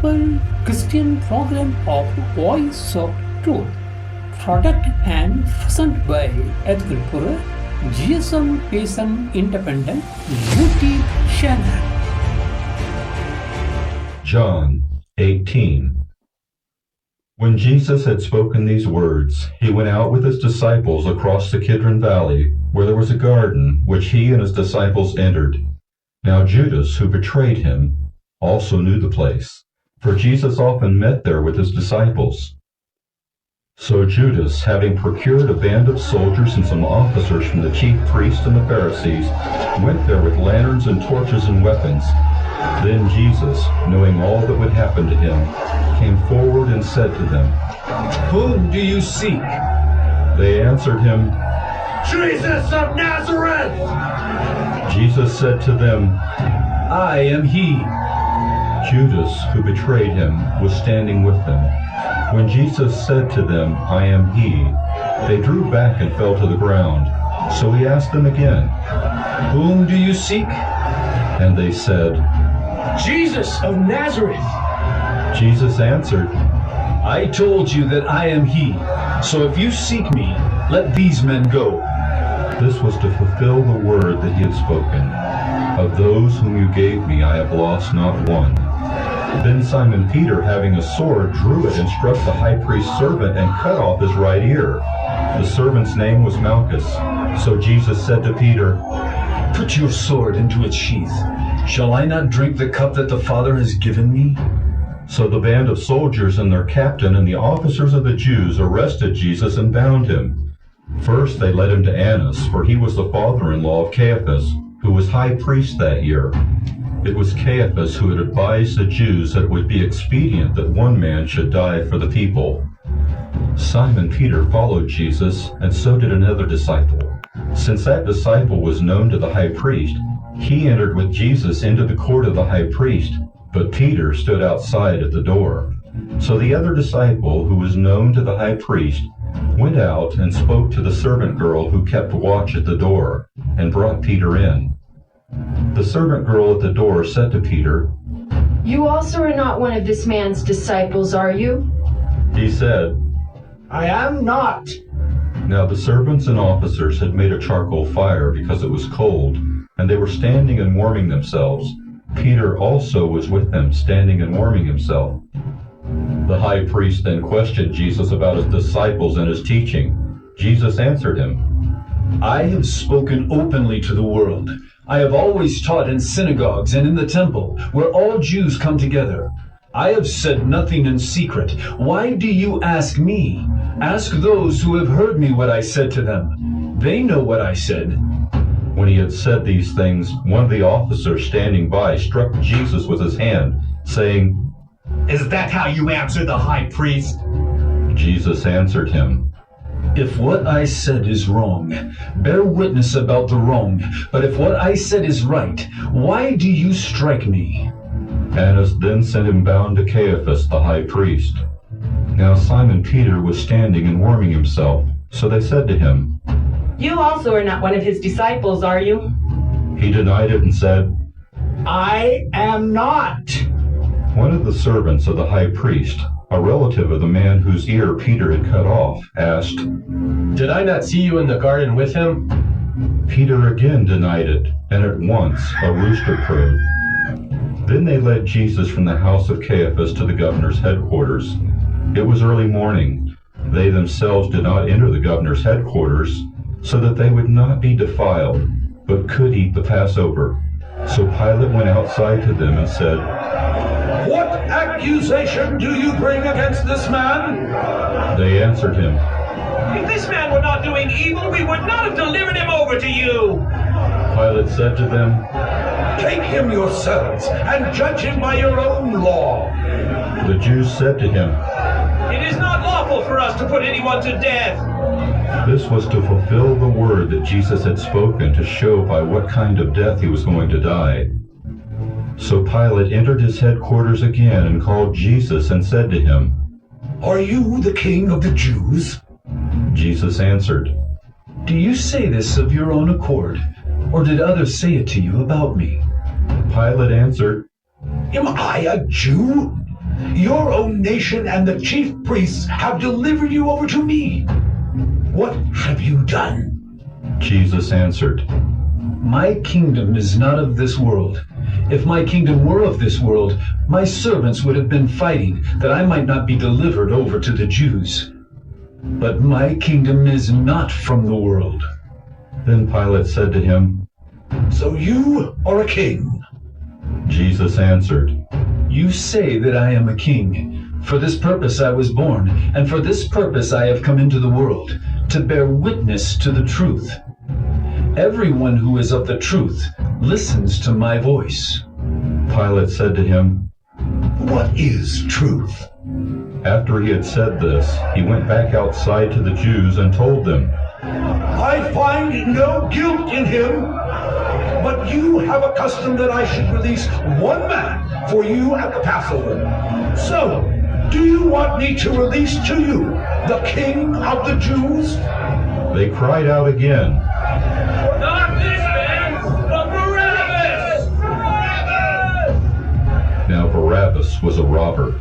Gospel Christian program of Voice of Truth, product and presented by Edgulpur G.S.M Independent YouTube channel. John 18. When Jesus had spoken these words, he went out with his disciples across the Kidron Valley, where there was a garden, which he and his disciples entered. Now Judas, who betrayed him, also knew the place, for Jesus often met there with his disciples. So Judas, having procured a band of soldiers and some officers from the chief priests and the Pharisees, went there with lanterns and torches and weapons. Then Jesus, knowing all that would happen to him, came forward and said to them, "Whom do you seek?" They answered him, "Jesus of Nazareth!" Jesus said to them, "I am he." Judas, who betrayed him, was standing with them. When Jesus said to them, "I am he," they drew back and fell to the ground. So he asked them again, "Whom do you seek?" And they said, "Jesus of Nazareth." Jesus answered, "I told you that I am he. So if you seek me, let these men go." This was to fulfill the word that he had spoken. Of those whom you gave me, I have lost not one. Then Simon Peter, having a sword, drew it and struck the high priest's servant and cut off his right ear. The servant's name was Malchus. So Jesus said to Peter, "Put your sword into its sheath. Shall I not drink the cup that the Father has given me?" So the band of soldiers and their captain and the officers of the Jews arrested Jesus and bound him. First they led him to Annas, for he was the father-in-law of Caiaphas, who was high priest that year. It was Caiaphas who had advised the Jews that it would be expedient that one man should die for the people. Simon Peter followed Jesus, and so did another disciple. Since that disciple was known to the high priest, he entered with Jesus into the court of the high priest, but Peter stood outside at the door. So the other disciple, who was known to the high priest, went out and spoke to the servant girl who kept watch at the door, and brought Peter in. The servant girl at the door said to Peter, "You also are not one of this man's disciples, are you?" He said, "I am not." Now the servants and officers had made a charcoal fire because it was cold, and they were standing and warming themselves. Peter also was with them, standing and warming himself. The high priest then questioned Jesus about his disciples and his teaching. Jesus answered him, "I have spoken openly to the world. I have always taught in synagogues and in the temple, where all Jews come together. I have said nothing in secret. Why do you ask me? Ask those who have heard me what I said to them. They know what I said." When he had said these things, one of the officers standing by struck Jesus with his hand, saying, "Is that how you answer the high priest?" Jesus answered him, "If what I said is wrong, bear witness about the wrong. But if what I said is right, why do you strike me?" Annas then sent him bound to Caiaphas the high priest. Now Simon Peter was standing and warming himself. So they said to him, "You also are not one of his disciples, are you?" He denied it and said, "I am not." One of the servants of the high priest, a relative of the man whose ear Peter had cut off, asked, "Did I not see you in the garden with him?" Peter again denied it, and at once a rooster crowed. Then they led Jesus from the house of Caiaphas to the governor's headquarters. It was early morning. They themselves did not enter the governor's headquarters, so that they would not be defiled, but could eat the Passover. So Pilate went outside to them and said, "What accusation do you bring against this man?" They answered him, If this man were not doing evil, we would not have delivered him over to you. Pilate said to them, "Take him yourselves and judge him by your own law." The Jews said to him, It is not lawful for us to put anyone to death. This was to fulfill the word that Jesus had spoken, to show by what kind of death he was going to die. So Pilate entered his headquarters again and called Jesus and said to him, "Are you the king of the Jews?" Jesus answered, "Do you say this of your own accord, or did others say it to you about me?" Pilate answered, "Am I a Jew? Your own nation and the chief priests have delivered you over to me. What have you done? Jesus answered, My kingdom is not of this world. If my kingdom were of this world, my servants would have been fighting that I might not be delivered over to the Jews. But my kingdom is not from the world. Then Pilate said to him, So you are a king? Jesus answered, You say that I am a king. For this purpose I was born, and for this purpose I have come into the world, to bear witness to the truth. Everyone who is of the truth listens to my voice. Pilate said to him, What is truth? After he had said this, he went back outside to the Jews and told them, I find no guilt in him, but you have a custom that I should release one man for you at the Passover. So, do you want me to release to you the King of the Jews? They cried out again, Not this man, but Barabbas! Now Barabbas was a robber.